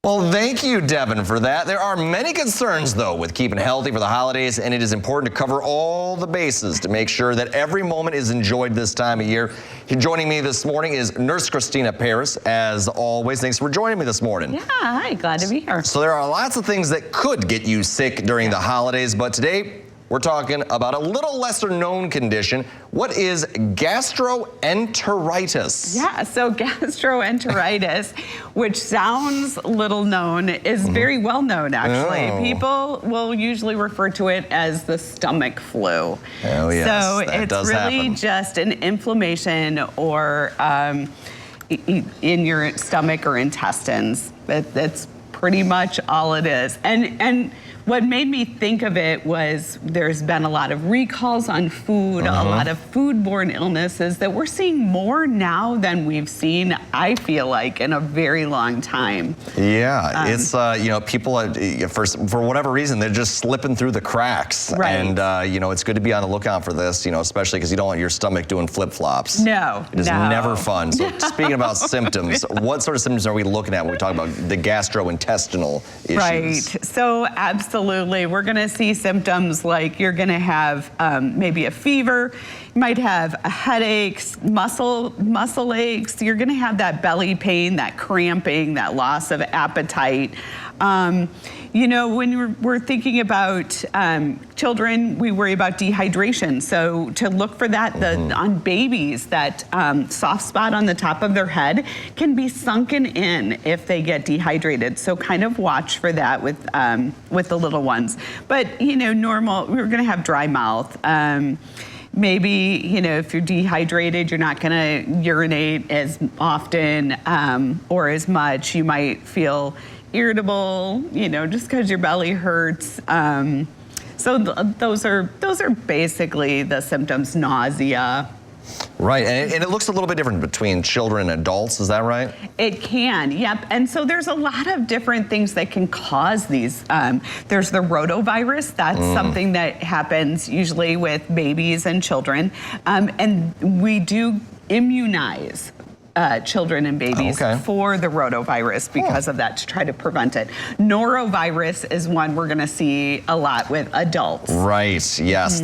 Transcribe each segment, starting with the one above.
Well, thank you, Devin, for that. There are many concerns, though, with keeping healthy for the holidays, and it is important to cover all the bases to make sure that every moment is enjoyed this time of year. Joining me this morning is Nurse Christina Paris, as always. Thanks for joining me this morning. Yeah, hi, glad to be here. So there are lots of things that could get you sick during the holidays, but today we're talking about a little lesser known condition. What is gastroenteritis? Yeah, so gastroenteritis, which sounds little known, is very well known actually. Oh. People will usually refer to it as the stomach flu. Oh yes, so that it's does really happen. just an inflammation or in your stomach or intestines. That's pretty much all it is. And what made me think of it was there's been a lot of recalls on food, a lot of foodborne illnesses that we're seeing more now than we've seen, I feel like, in a very long time. Yeah, it's, you know, people, for whatever reason, they're just slipping through the cracks. Right. And, you know, it's good to be on the lookout for this, you know, especially because you don't want your stomach doing flip-flops. No, It is never fun. So speaking about symptoms, what sort of symptoms are we looking at when we talk about the gastrointestinal issues? Right, so absolutely. We're gonna see symptoms like you're gonna have maybe a fever, you might have headaches, muscle aches, you're gonna have that belly pain, that cramping, that loss of appetite. You know, when we're thinking about children, we worry about dehydration. So to look for that on babies, that soft spot on the top of their head can be sunken in if they get dehydrated. So kind of watch for that with the little ones. But you know, we're gonna have dry mouth. Maybe, you know, if you're dehydrated, you're not gonna urinate as often or as much. You might feel irritable, you know, just because your belly hurts. So those are basically the symptoms. Nausea. Right, and it looks a little bit different between children and adults, is that right? It can, yep. And so there's a lot of different things that can cause these. There's the rotavirus, that's something that happens usually with babies and children. And we do immunize children and babies for the rotavirus because of that, to try to prevent it. Norovirus is one we're gonna see a lot with adults. Right, yes,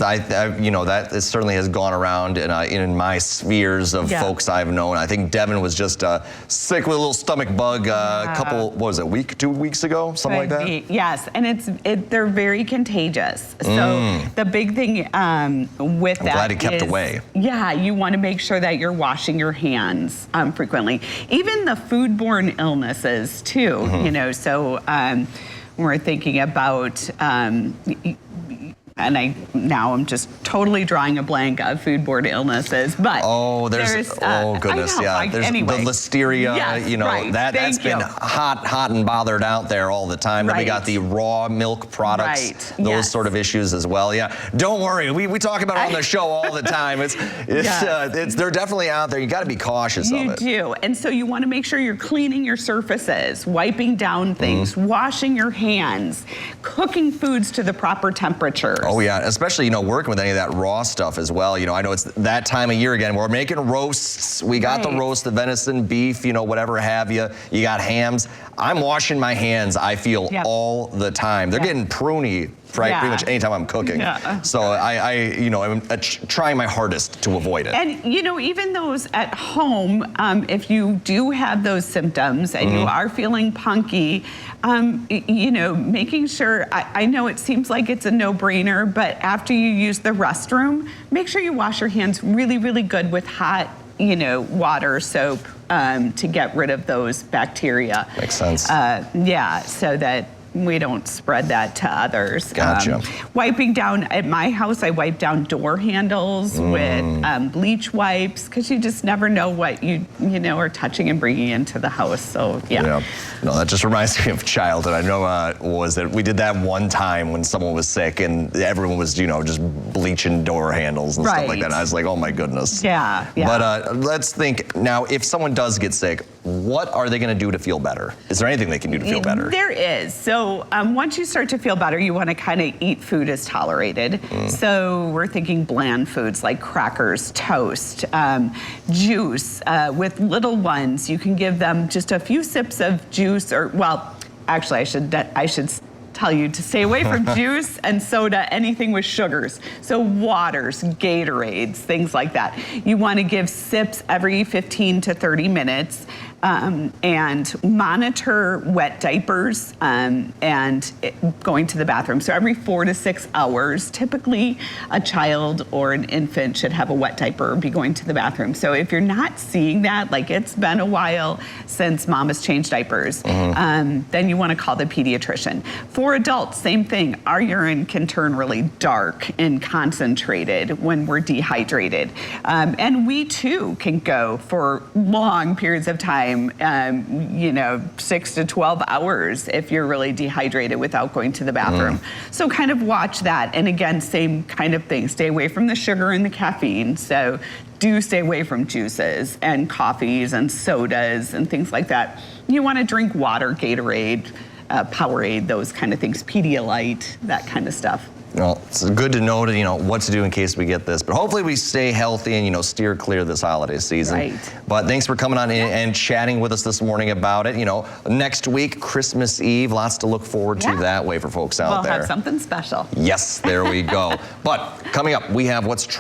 you know, that certainly has gone around in my spheres of folks I've known. I think Devin was just sick with a little stomach bug a couple, what was it, 2 weeks ago, something like that? Yes, and they're very contagious. So the big thing with I'm glad it kept away. Yeah, you wanna make sure that you're washing your hands frequently. Even the foodborne illnesses too, you know, so we're thinking about, and now I'm just totally drawing a blank of foodborne illnesses, but oh goodness, yeah, there's anyway. The listeria, yes, you know, right. that's been hot and bothered out there all the time. Then we got the raw milk products, those sort of issues as well. Yeah, don't worry, we talk about it on the show all the time. They're definitely out there. You got to be cautious of it. You do, and so you want to make sure you're cleaning your surfaces, wiping down things, washing your hands, cooking foods to the proper temperature. Oh yeah, especially, you know, working with any of that raw stuff as well. You know, I know it's that time of year again. We're making roasts. We got the roast, the venison, beef, you know, whatever have you. You got hams. I'm washing my hands, I feel, all the time. They're getting pruny pretty much anytime I'm cooking. So you know, I'm trying my hardest to avoid it. And you know, even those at home, if you do have those symptoms and you are feeling punky, you know, making sure, I know it seems like it's a no-brainer, but after you use the restroom, make sure you wash your hands really, really good with hot, you know, water, soap, to get rid of those bacteria. Makes sense. Yeah, so that we don't spread that to others. Gotcha. Wiping down, at my house, I wipe down door handles with bleach wipes, because you just never know what you know, are touching and bringing into the house, so yeah. No, that just reminds me of childhood. I know was that we did that one time when someone was sick and everyone was, you know, just bleaching door handles and stuff like that. And I was like, oh my goodness. Yeah. But let's think now, if someone does get sick, what are they going to do to feel better? Is there anything they can do to feel better? There is. So once you start to feel better, you want to kind of eat food as tolerated. So we're thinking bland foods like crackers, toast, juice. With little ones, you can give them just a few sips of juice, or well, actually, I should tell you to stay away from juice and soda, anything with sugars. So waters, Gatorades, things like that. You want to give sips every 15 to 30 minutes. And monitor wet diapers and going to the bathroom. So every 4 to 6 hours, typically a child or an infant should have a wet diaper or be going to the bathroom. So if you're not seeing that, like it's been a while since mom has changed diapers, then you want to call the pediatrician. For adults, same thing. Our urine can turn really dark and concentrated when we're dehydrated. And we too can go for long periods of time, 6 to 12 hours if you're really dehydrated without going to the bathroom. So kind of watch that. And again, same kind of thing. Stay away from the sugar and the caffeine. So do stay away from juices and coffees and sodas and things like that. You want to drink water, Gatorade, Powerade, those kind of things, Pedialyte, that kind of stuff. Well, it's good to know what to do in case we get this, but hopefully we stay healthy and steer clear this holiday season. Right. But thanks for coming on in and chatting with us this morning about it. Next week, Christmas Eve, lots to look forward to that way for folks out there. We'll have something special. Yes, there we go. But coming up, we have what's trending.